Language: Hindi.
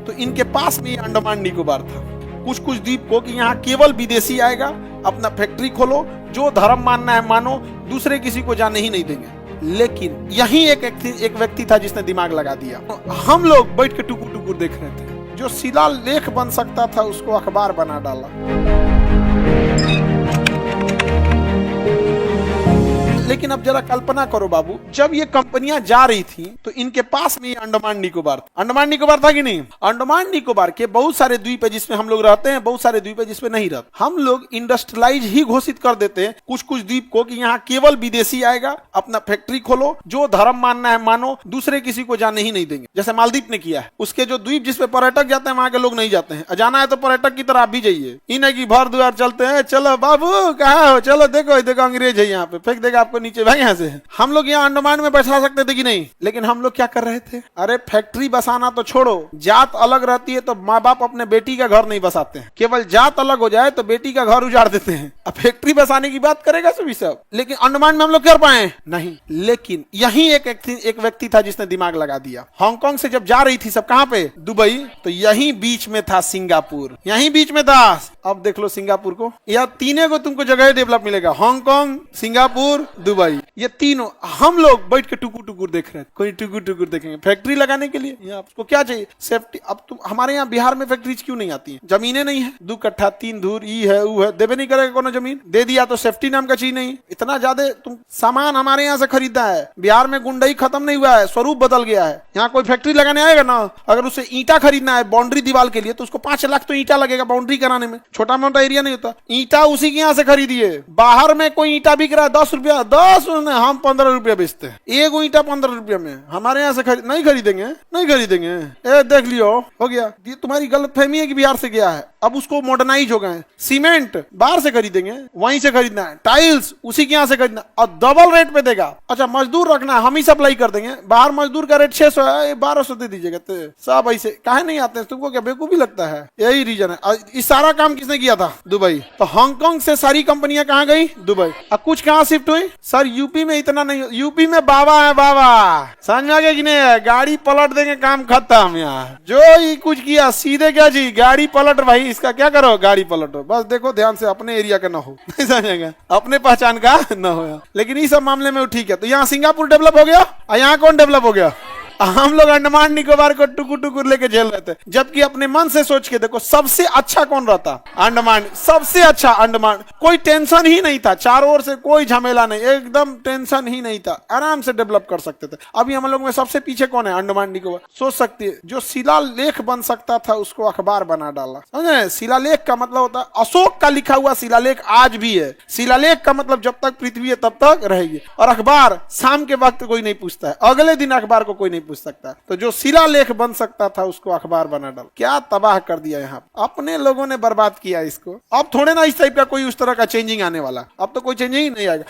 तो इनके पास में अंडमान निकोबार था, कुछ कुछ द्वीप को कि यहाँ केवल विदेशी आएगा, अपना फैक्ट्री खोलो, जो धर्म मानना है मानो, दूसरे किसी को जाने ही नहीं देंगे। लेकिन यही एक व्यक्ति था जिसने दिमाग लगा दिया। हम लोग बैठ के टुकुर टुकुर देख रहे थे, जो शिलालेख बन सकता था उसको अखबार बना डाला। लेकिन अब जरा कल्पना करो बाबू, जब ये कंपनियां जा रही थी तो इनके पास में अंडमान निकोबार था। अंडमान निकोबार था कि नहीं? अंडमान निकोबार के बहुत सारे द्वीप है जिसमें हम लोग रहते हैं, बहुत सारे द्वीप है जिसमें नहीं रहते। हम लोग इंडस्ट्रियलाइज ही घोषित कर देते हैं कुछ कुछ द्वीप को कि यहाँ केवल विदेशी आएगा, अपना फैक्ट्री खोलो, जो धर्म मानना है मानो, दूसरे किसी को जाने ही नहीं देंगे। जैसे मालदीव ने किया है, उसके जो द्वीप जिसपे पर्यटक जाते हैं वहां के लोग नहीं जाते हैं। जाना है तो पर्यटक की तरह आप भी जाइए, इन्हें की भर द्वार चलते हैं, चलो बाबू कहाँ हो, चलो देखो देखो अंग्रेज है यहाँ पे, फेंक देगा आपको नीचे, भाई यहाँ से। हम लोग यहाँ अंडमान में बैठा सकते थे कि नहीं? लेकिन हम लोग क्या कर रहे थे? अरे फैक्ट्री बसाना तो छोड़ो, जात अलग रहती है तो माँ बाप अपने बेटी का घर नहीं बसाते हैं, केवल जात अलग हो जाए तो बेटी का घर उजाड़ देते हैं। अब फैक्ट्री बसाने की बात करेगा सभी सब, लेकिन अंडमान में हम लोग कर पाए नहीं। लेकिन यही एक व्यक्ति था जिसने दिमाग लगा दिया। हांगकांग से जब जा रही थी सब कहां पे? दुबई। तो यही बीच में था सिंगापुर, यही बीच में था। अब देख लो सिंगापुर को, या तीनों को तुमको जगह डेवलप मिलेगा, हांगकांग, सिंगापुर, दुबई, ये तीनों। हम लोग बैठ के टुकुर टुकुर देख रहे हैं, कोई टुकुर टुकुर देखेंगे फैक्ट्री लगाने के लिए। यहाँ आपको क्या चाहिए? सेफ्टी। अब तुम हमारे यहाँ बिहार में फैक्ट्रीज क्यों नहीं आती है? जमीनें नहीं है, 2 कट्ठा 3 धूर, ई है ऊ है, देवे नहीं करेगा कोनो जमीन, दे दिया तो सेफ्टी नाम का चीज नहीं। इतना ज्यादा तुम सामान हमारे यहाँ से खरीदा है। बिहार में गुंडई खत्म नहीं हुआ है, स्वरूप बदल गया है। यहाँ कोई फैक्ट्री लगाने आएगा ना, अगर उसे ईंटा खरीदना है बाउंड्री दीवार के लिए तो उसको 5 लाख तो ईंटा लगेगा बाउंड्री कराने में, छोटा मोटा एरिया नहीं होता। ईंटा उसी के यहाँ से खरीदिए। बाहर में कोई ईंटा बिक रहा है 10 रुपया, 10 हम 15 रुपया बेचते हैं, एक ईंटा 15 रुपया में। हमारे यहाँ से नहीं खरीदेंगे, नहीं खरीदेंगे। ए देख लियो, हो गया। ये तुम्हारी गलतफहमी है कि बिहार से गया है, अब उसको मॉडर्नाइज हो गए। सीमेंट बाहर से खरीदेंगे, वहीं से खरीदना है। टाइल्स उसी के यहाँ से खरीदना और डबल रेट पे देगा। अच्छा मजदूर रखना है, हम ही सप्लाई कर देंगे। बाहर मजदूर का रेट 600 है, 1200 दे दीजिएगा। सब ऐसे काहे नहीं आते हैं? तुमको क्या बेवकूफी लगता है? यही रीजन है। इस सारा काम किसने किया था? दुबई। तो हांगकांग से सारी कंपनियां कहाँ गई? दुबई। अब कुछ कहाँ शिफ्ट हुई? सर यूपी में इतना नहीं, यूपी में बाबा है बाबा, समझ में आ गया कि नहीं? गाड़ी पलट देंगे, काम खत्म। यहाँ जो ही कुछ किया सीधे क्या जी, गाड़ी पलट। भाई इसका क्या करो? गाड़ी पलटो। बस देखो ध्यान से अपने एरिया का ना हो, नहीं समझेगा, अपने पहचान का ना हो। लेकिन इस सब मामले में ठीक है। तो यहाँ सिंगापुर डेवलप हो गया, यहाँ कौन डेवलप हो गया? हम लोग अंडमान निकोबार को टुकुर टुकुर लेके झेल रहे थे। जबकि अपने मन से सोच के देखो, सबसे अच्छा कौन रहता? अंडमान। सबसे अच्छा अंडमान। कोई टेंशन ही नहीं था, चारों ओर से कोई झमेला नहीं, एकदम टेंशन ही नहीं था, आराम से डेवलप कर सकते थे। अभी हम लोग में सबसे पीछे कौन है? अंडमान निकोबार। सोच सकती है, जो शिलालेख बन सकता था उसको अखबार बना डाला। समझे? शिलालेख का मतलब होता है अशोक का लिखा हुआ शिलालेख आज भी है। शिलालेख का मतलब जब तक पृथ्वी है तब तक रहेगी। और अखबार शाम के वक्त कोई नहीं पूछता है, अगले दिन अखबार को कोई नहीं पूछ सकता। तो जो शिलालेख बन सकता था उसको अखबार बना डाल। क्या तबाह कर दिया यहाँ, अपने लोगों ने बर्बाद किया इसको। अब थोड़े ना इस टाइप का कोई उस तरह का चेंजिंग आने वाला, अब तो कोई चेंजिंग ही नहीं आएगा।